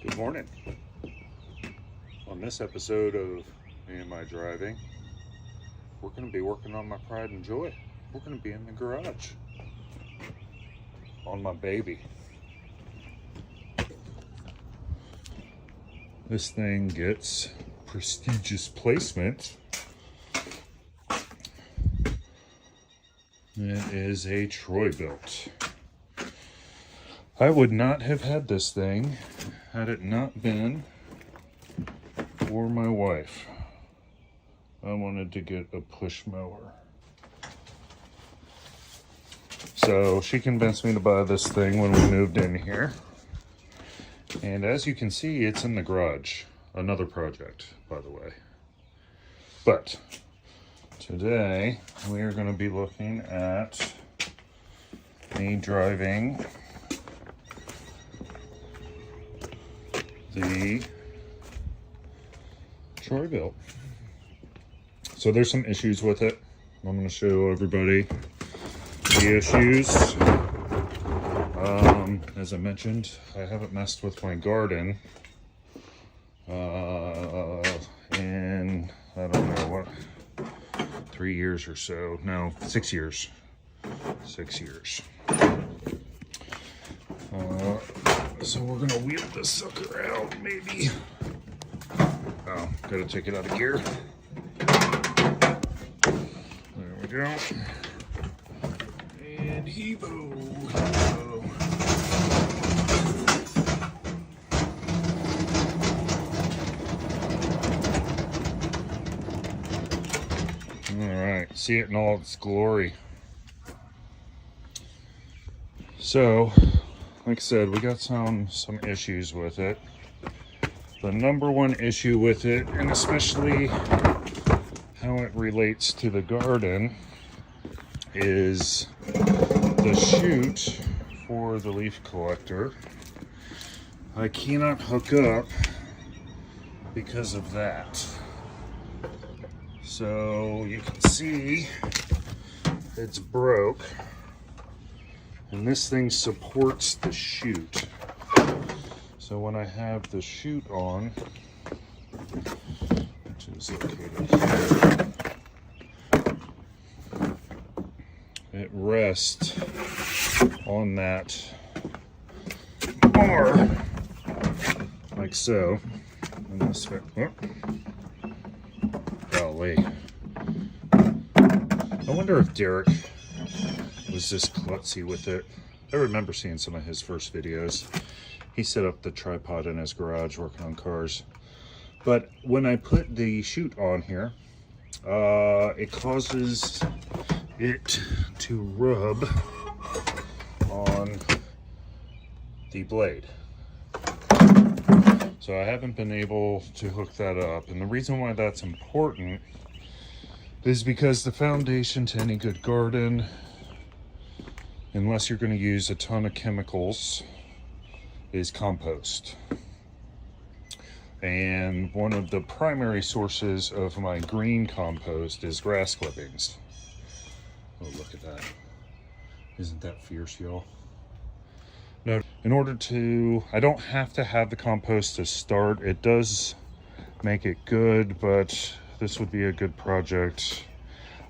Good morning. On this episode of Am I Driving, we're going to be working on my pride and joy. We're going to be in the garage on my baby. This thing gets prestigious placement. It is a Troy-Bilt. I would not have had this thing had it not been for my wife. I wanted to get a push mower. So she convinced me to buy this thing when we moved in here. And as you can see, it's in the garage. Another project, by the way. But today we are going to be looking at me driving the Troy-Bilt. So there's some issues with it. I'm going to show everybody the issues. As I mentioned, I haven't messed with my garden in, I don't know what, 3 years or so. No, 6 years. 6 years. So we're gonna wheel this sucker out, maybe. Oh, gotta take it out of gear. There we go. And heave-o. All right, see it in all its glory. So, like I said, we got some issues with it. The number one issue with it, and especially how it relates to the garden, is the chute for the leaf collector. I cannot hook up because of that. So you can see it's broke. And this thing supports the chute. So when I have the chute on, which is located here, it rests on that bar, like so. And this, golly. I wonder if Derek was this klutzy with it. I remember seeing some of his first videos. He set up the tripod in his garage working on cars. But when I put the chute on here, it causes it to rub on the blade. So I haven't been able to hook that up. And the reason why that's important is because the foundation to any good garden, unless you're going to use a ton of chemicals, is compost. And one of the primary sources of my green compost is grass clippings. Oh, look at that. Isn't that fierce, y'all? No, in order to, I don't have to have the compost to start. It does make it good, but this would be a good project.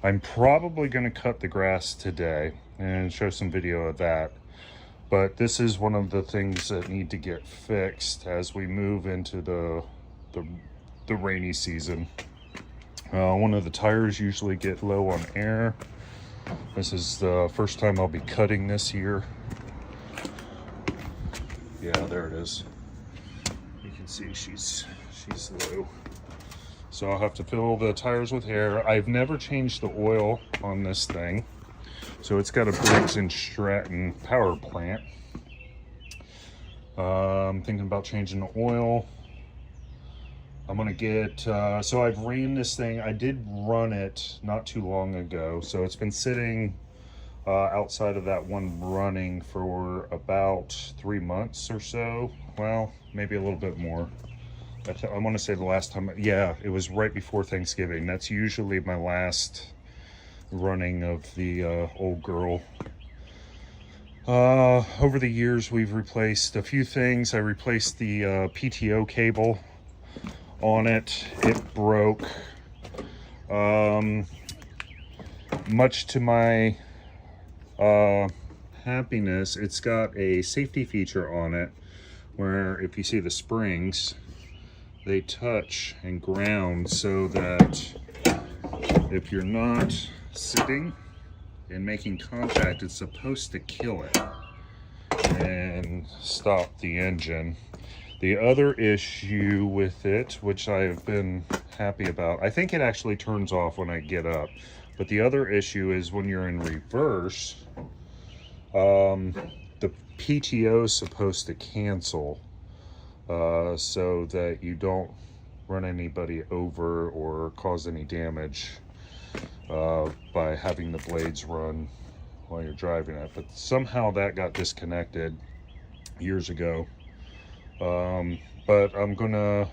I'm probably going to cut the grass today and show some video of that. But this is one of the things that need to get fixed as we move into the rainy season. One of the tires usually get low on air. This is the first time I'll be cutting this year. Yeah, there it is. You can see she's low. So I'll have to fill the tires with air. I've never changed the oil on this thing. So it's got a Briggs & Stratton power plant. I'm thinking about changing the oil. I'm gonna get, so I've ran this thing. I did run it not too long ago. So it's been sitting outside of that one running for about 3 months or so. Well, maybe a little bit more. I want to say the last time, yeah, it was right before Thanksgiving. That's usually my last running of the old girl. Over the years, we've replaced a few things. I replaced the PTO cable on it. It broke. Much to my happiness, it's got a safety feature on it where if you see the springs, they touch and ground so that if you're not sitting and making contact, it's supposed to kill it and stop the engine. The other issue with it, which I've been happy about, I think it actually turns off when I get up, but the other issue is when you're in reverse, the PTO is supposed to cancel so that you don't run anybody over or cause any damage by having the blades run while you're driving it. But somehow that got disconnected years ago. But I'm gonna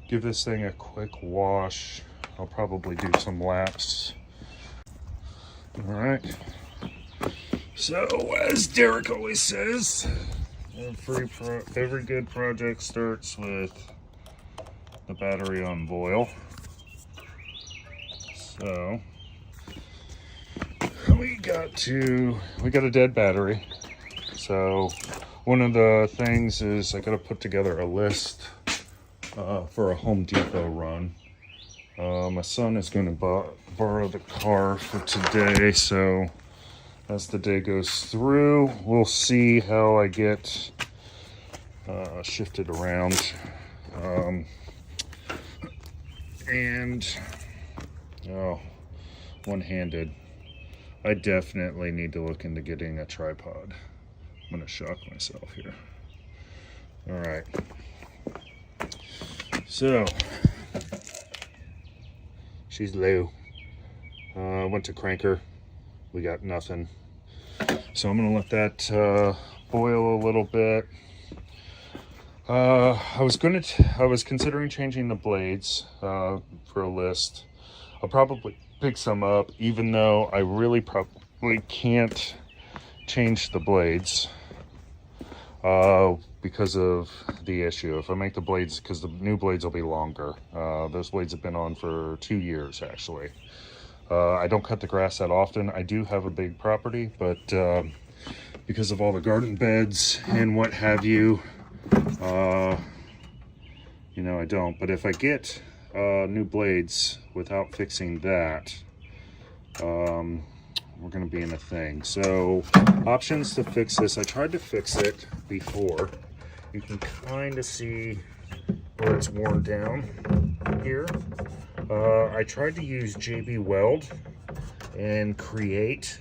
give this thing a quick wash. I'll probably do some laps. All right. So as Derek always says, every good project starts with the battery on boil. So we got a dead battery. So one of the things is I got to put together a list for a Home Depot run. My son is going to borrow the car for today, so as the day goes through, we'll see how I get shifted around. One-handed. I definitely need to look into getting a tripod. I'm gonna shock myself here. All right. So, she's low. Went to crank her. We got nothing. So I'm gonna let that boil a little bit. I was considering changing the blades for a list. I'll probably pick some up, even though I really probably can't change the blades because of the issue. If I make the blades, because the new blades will be longer. Those blades have been on for 2 years actually. I don't cut the grass that often. I do have a big property, but because of all the garden beds and what have you, I don't. But if I get new blades without fixing that, we're going to be in a thing. So options to fix this. I tried to fix it before. You can kind of see where it's worn down here. I tried to use JB Weld and create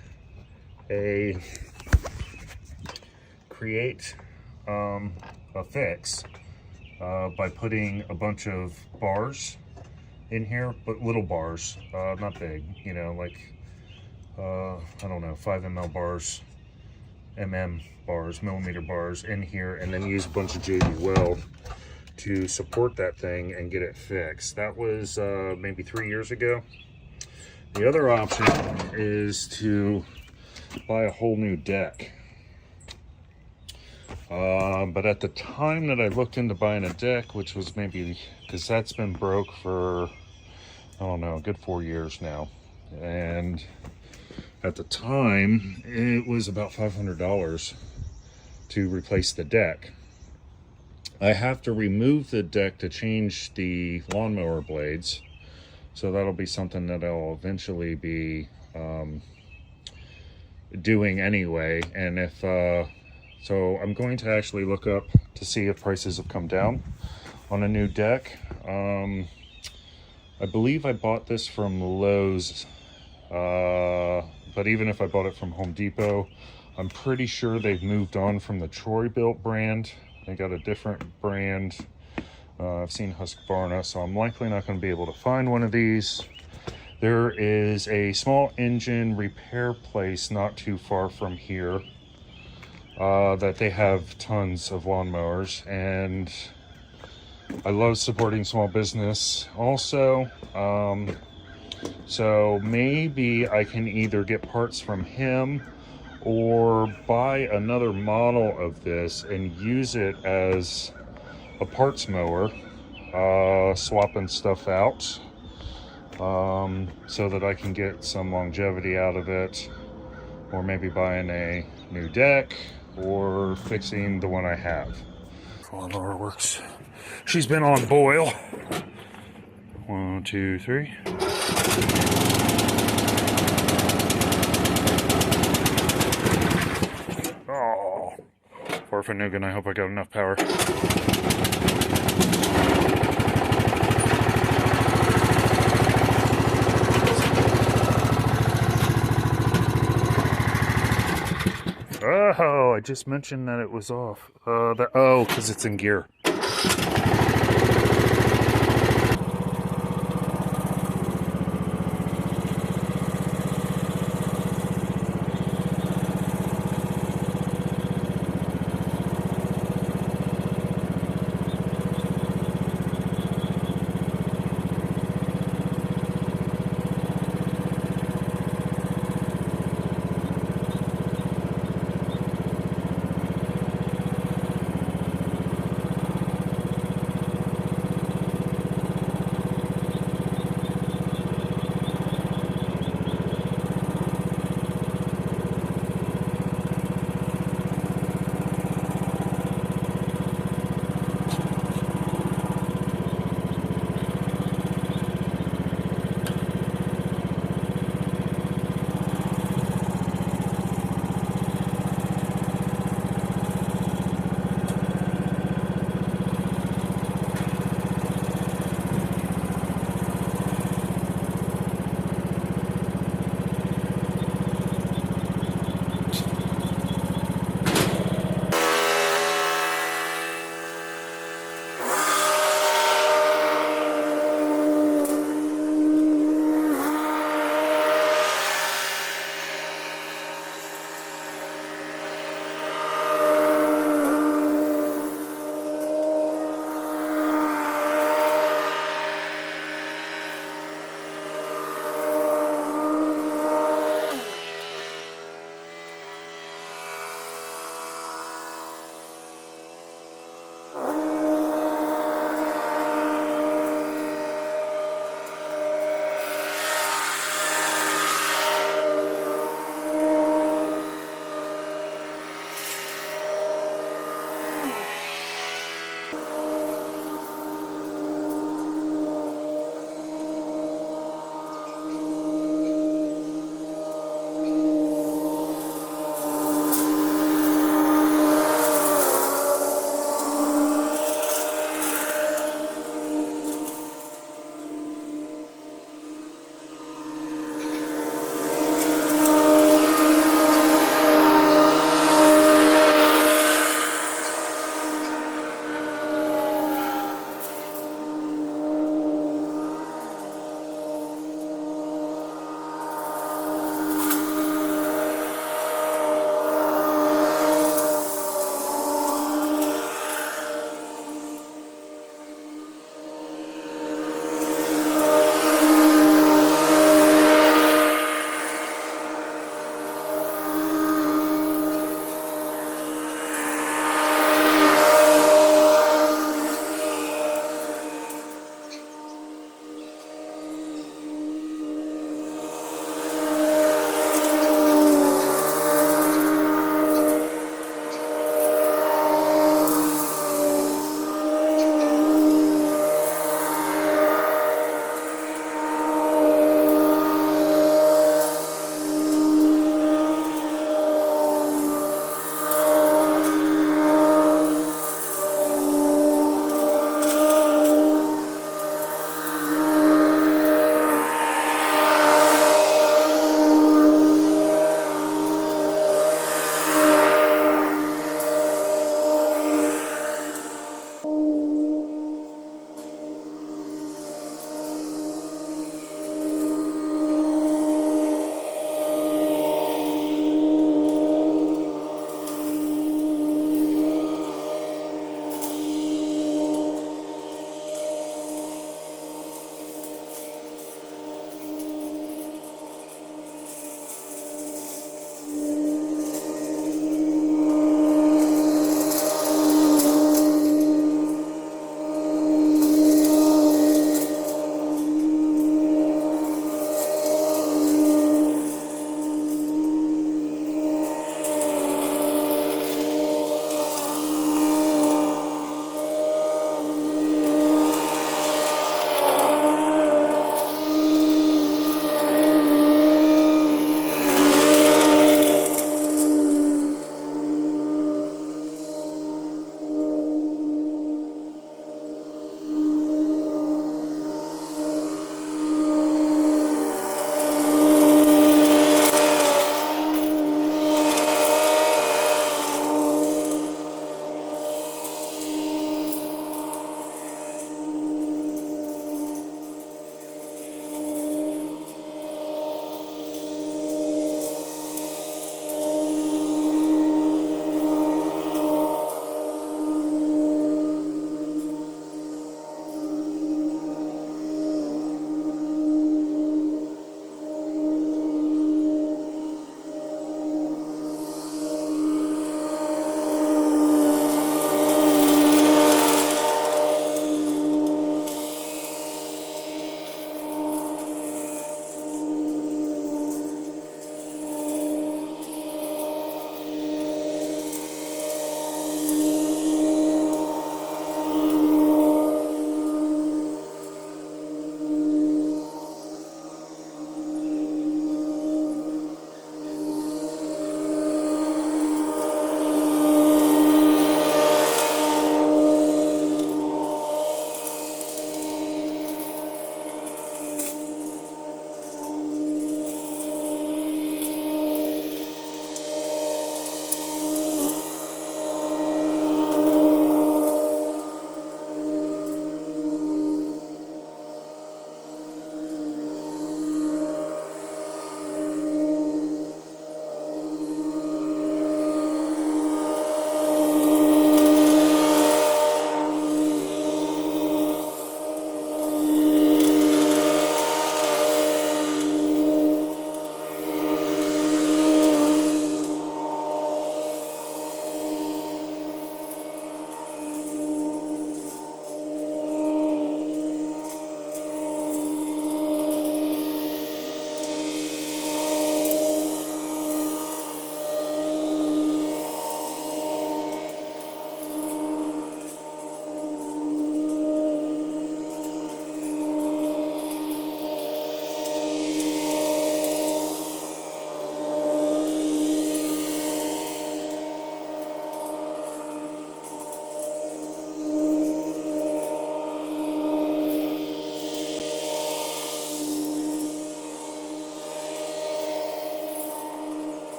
a fix by putting a bunch of bars in here, but little bars, not big, like I don't know, 5 ml bars, millimeter bars in here, and then use a bunch of JB Weld to support that thing and get it fixed. That was maybe 3 years ago. The other option is to buy a whole new deck. But at the time that I looked into buying a deck, which was maybe, because that's been broke for, I don't know, a good 4 years now. And at the time, it was about $500 to replace the deck. I have to remove the deck to change the lawnmower blades. So that'll be something that I'll eventually be doing anyway. And if, so I'm going to actually look up to see if prices have come down on a new deck. I believe I bought this from Lowe's, but even if I bought it from Home Depot, I'm pretty sure they've moved on from the Troy-Bilt brand. They got a different brand. I've seen Husqvarna, so I'm likely not going to be able to find one of these. There is a small engine repair place not too far from here that they have tons of lawnmowers, and I love supporting small business also. So maybe I can either get parts from him, or buy another model of this and use it as a parts mower, swapping stuff out, so that I can get some longevity out of it, or maybe buying a new deck or fixing the one I have. Lawnmower works. She's been on boil. 1, 2, 3. Oh, Farfanugan, I hope I got enough power. Oh, I just mentioned that it was off. Oh, because it's in gear.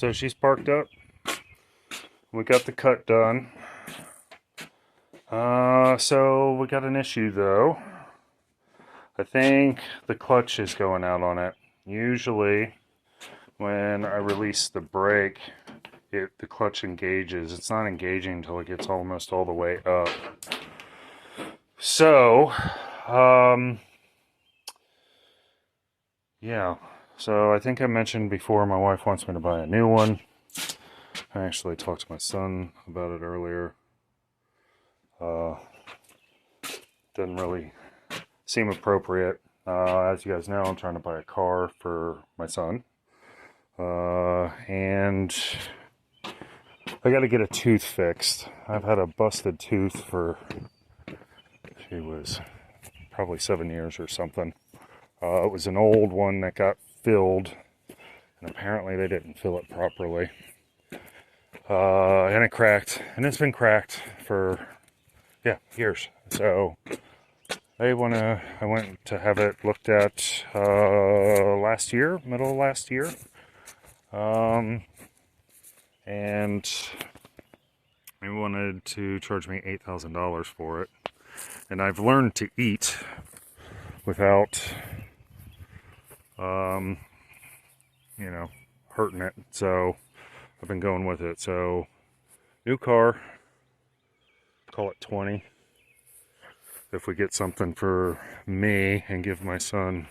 So she's parked up. We got the cut done. So we got an issue though. I think the clutch is going out on it. Usually when I release the brake, the clutch engages. It's not engaging until it gets almost all the way up. So, yeah. So I think I mentioned before my wife wants me to buy a new one. I actually talked to my son about it earlier. Doesn't really seem appropriate. As you guys know, I'm trying to buy a car for my son. And I got to get a tooth fixed. I've had a busted tooth for, she was probably 7 years or something. It was an old one that got filled, and apparently they didn't fill it properly. And it cracked, and it's been cracked for, yeah, years. So I went to have it looked at last year, middle of last year. And they wanted to charge me $8,000 for it. And I've learned to eat without, you know, hurting it. So I've been going with it. So new car, call it 20. If we get something for me and give my son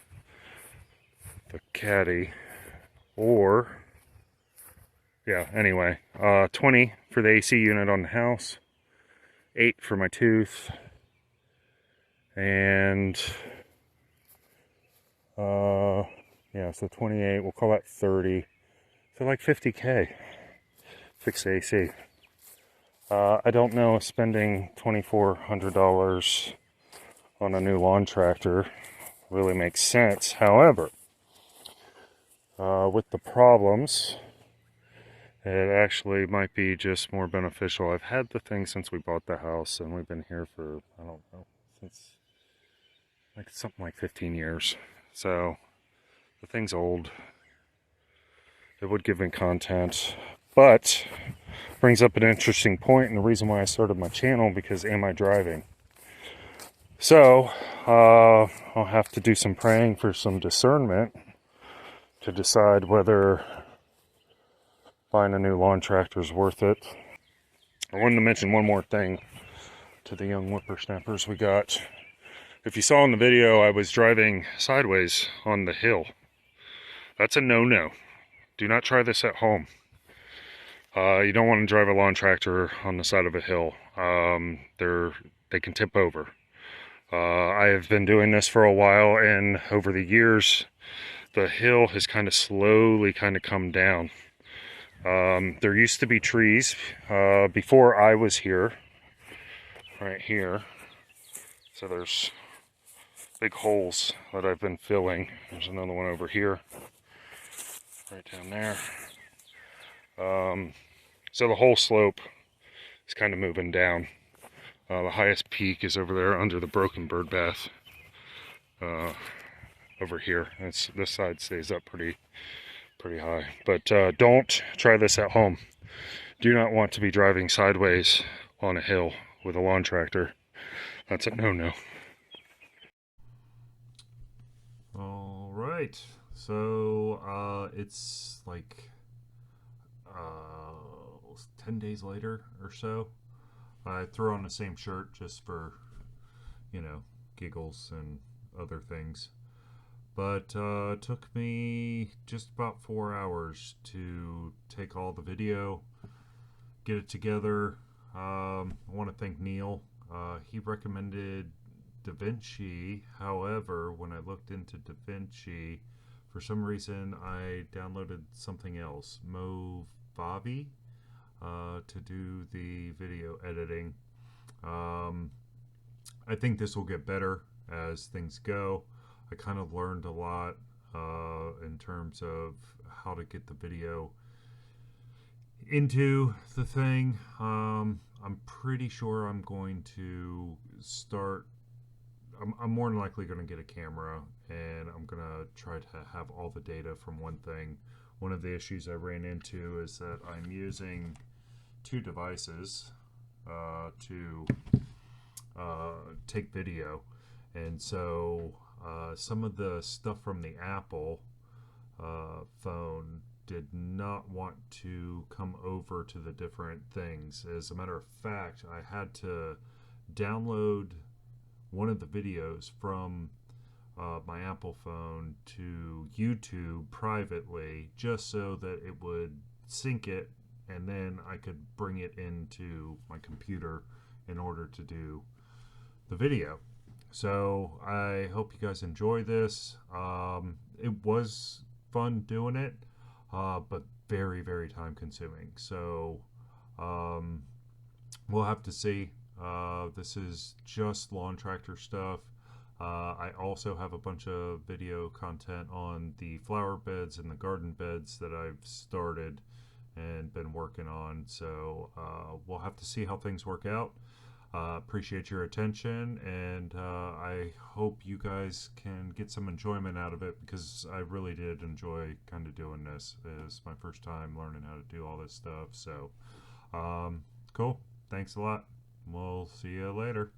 the caddy, or yeah, anyway, 20 for the AC unit on the house, 8 for my tooth, and yeah, so 28, we'll call that 30, so like 50K, fix the AC. I don't know if spending $2,400 on a new lawn tractor really makes sense. However, with the problems, it actually might be just more beneficial. I've had the thing since we bought the house, and we've been here for, I don't know, since like something like 15 years. So the thing's old. It would give me content, but brings up an interesting point, and the reason why I started my channel, because am I driving? So I'll have to do some praying for some discernment to decide whether buying a new lawn tractor is worth it. I wanted to mention one more thing to the young whippersnappers we got. If you saw in the video, I was driving sideways on the hill. That's a no-no. Do not try this at home. You don't want to drive a lawn tractor on the side of a hill. They can tip over. I have been doing this for a while, and over the years, the hill has kind of slowly come down. There used to be trees before I was here, right here. So there's big holes that I've been filling. There's another one over here, right down there. So the whole slope is kind of moving down. The highest peak is over there under the broken bird bath. Over here, this side stays up pretty high. But don't try this at home. Do not want to be driving sideways on a hill with a lawn tractor. That's a no-no. All right, so it's like 10 days later or so. I threw on the same shirt just for, you know, giggles and other things. But it took me just about 4 hours to take all the video, get it together. I want to thank Neil. He recommended DaVinci. However, when I looked into DaVinci, for some reason I downloaded something else, Movavi, to do the video editing. I think this will get better as things go. I kind of learned a lot in terms of how to get the video into the thing. I'm pretty sure I'm going to start, I'm more than likely going to get a camera, and I'm going to try to have all the data from one thing one of the issues I ran into is that I'm using two devices to take video, and so some of the stuff from the Apple phone did not want to come over to the different things. As a matter of fact, I had to download one of the videos from my Apple phone to YouTube privately just so that it would sync it, and then I could bring it into my computer in order to do the video. So I hope you guys enjoy this. It was fun doing it, but very, very time consuming. So we'll have to see. This is just lawn tractor stuff. I also have a bunch of video content on the flower beds and the garden beds that I've started and been working on. So we'll have to see how things work out. Appreciate your attention, and I hope you guys can get some enjoyment out of it, because I really did enjoy kind of doing this. It's my first time learning how to do all this stuff. So cool. Thanks a lot. We'll see you later.